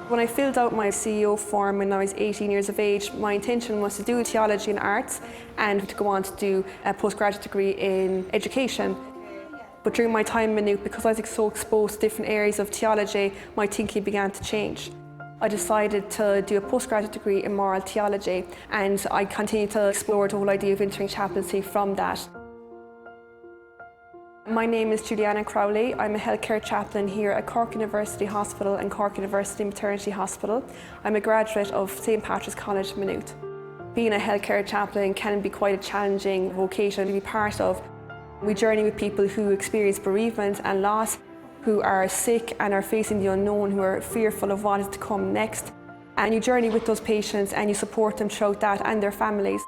When I filled out my CEO form when I was 18 years of age, my intention was to do theology and arts and to go on to do a postgraduate degree in education. But during my time in Maynooth, because I was so exposed to different areas of theology, my thinking began to change. I decided to do a postgraduate degree in moral theology, and I continued to explore the whole idea of entering chaplaincy from that. My name is Julianna Crowley. I'm a healthcare chaplain here at Cork University Hospital and Cork University Maternity Hospital. I'm a graduate of St. Patrick's College, Maynooth. Being a healthcare chaplain can be quite a challenging vocation to be part of. We journey with people who experience bereavement and loss, who are sick and are facing the unknown, who are fearful of what is to come next. And you journey with those patients and you support them throughout that and their families.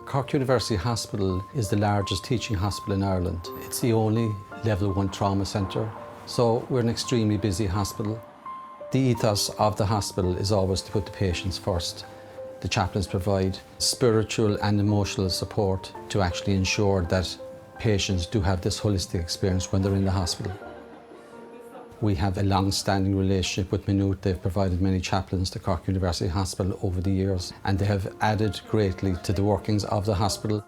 Cork University Hospital is the largest teaching hospital in Ireland. It's the only level 1 trauma centre, so we're an extremely busy hospital. The ethos of the hospital is always to put the patients first. The chaplains provide spiritual and emotional support to actually ensure that patients do have this holistic experience when they're in the hospital. We have a long-standing relationship with Maynooth. They've provided many chaplains to Cork University Hospital over the years, and they have added greatly to the workings of the hospital.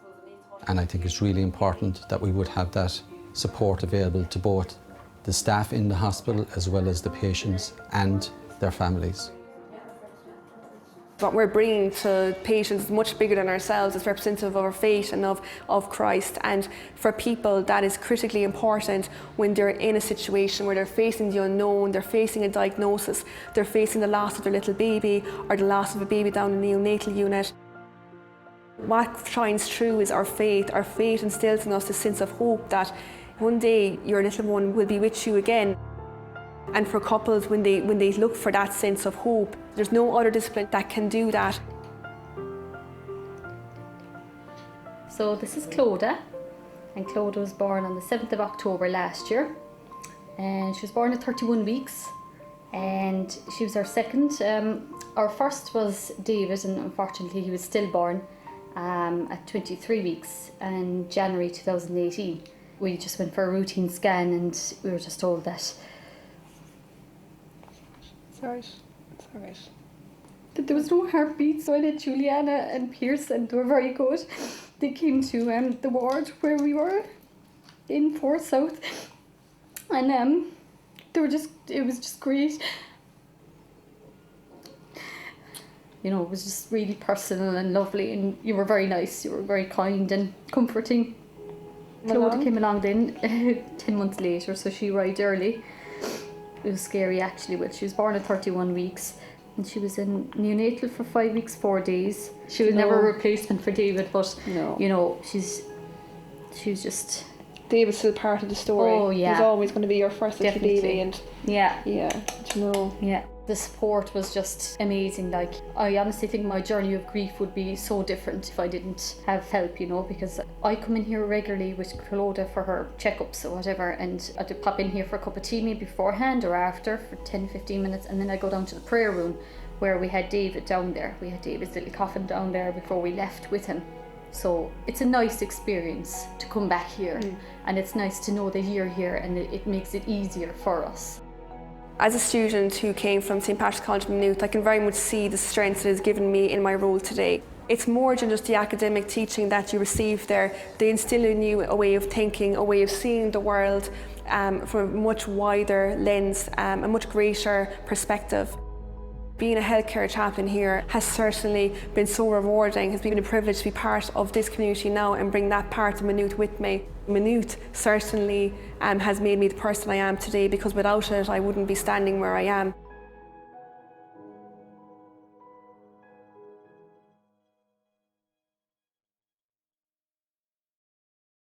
And I think it's really important that we would have that support available to both the staff in the hospital as well as the patients and their families. What we're bringing to patients is much bigger than ourselves. It's representative of our faith and of Christ. And for people, that is critically important when they're in a situation where they're facing the unknown, they're facing a diagnosis, they're facing the loss of their little baby or the loss of a baby down in the neonatal unit. What shines through is our faith. Our faith instills in us a sense of hope that one day your little one will be with you again. And for couples, when they look for that sense of hope, there's no other discipline that can do that. So this is Clodagh, and Clodagh was born on the 7th of October last year. And she was born at 31 weeks, and she was our second. Our first was David, and unfortunately he was stillborn at 23 weeks in January 2018. We just went for a routine scan and we were just told that that there was no heartbeat, so I let Julianna and Pierce, and they were very good. They came to the ward where we were in Forth South, and it was just great. You know, it was just really personal and lovely, and you were very nice, you were very kind and comforting. Clodagh came along then 10 months later, so she arrived early. It was scary actually, but she was born at 31 weeks and she was in neonatal for 5 weeks, 4 days. She was never a replacement for David, but you know, she was just... David's still part of the story. Oh yeah. He's always going to be your first little baby, and yeah, you know. Yeah. The support was just amazing. Like, I honestly think my journey of grief would be so different if I didn't have help, you know, because I come in here regularly with Clodagh for her checkups or whatever, and I'd pop in here for a cup of tea maybe beforehand or after for 10-15 minutes, and then I go down to the prayer room where we had David down there. We had David's little coffin down there before we left with him. So it's a nice experience to come back here, and it's nice to know that you're here, and it makes it easier for us. As a student who came from St. Patrick's College, Maynooth, I can very much see the strength it has given me in my role today. It's more than just the academic teaching that you receive there. They instill in you a way of thinking, a way of seeing the world from a much wider lens, a much greater perspective. Being a healthcare chaplain here has certainly been so rewarding. It's been a privilege to be part of this community now and bring that part of Maynooth with me. Maynooth certainly has made me the person I am today, because without it I wouldn't be standing where I am.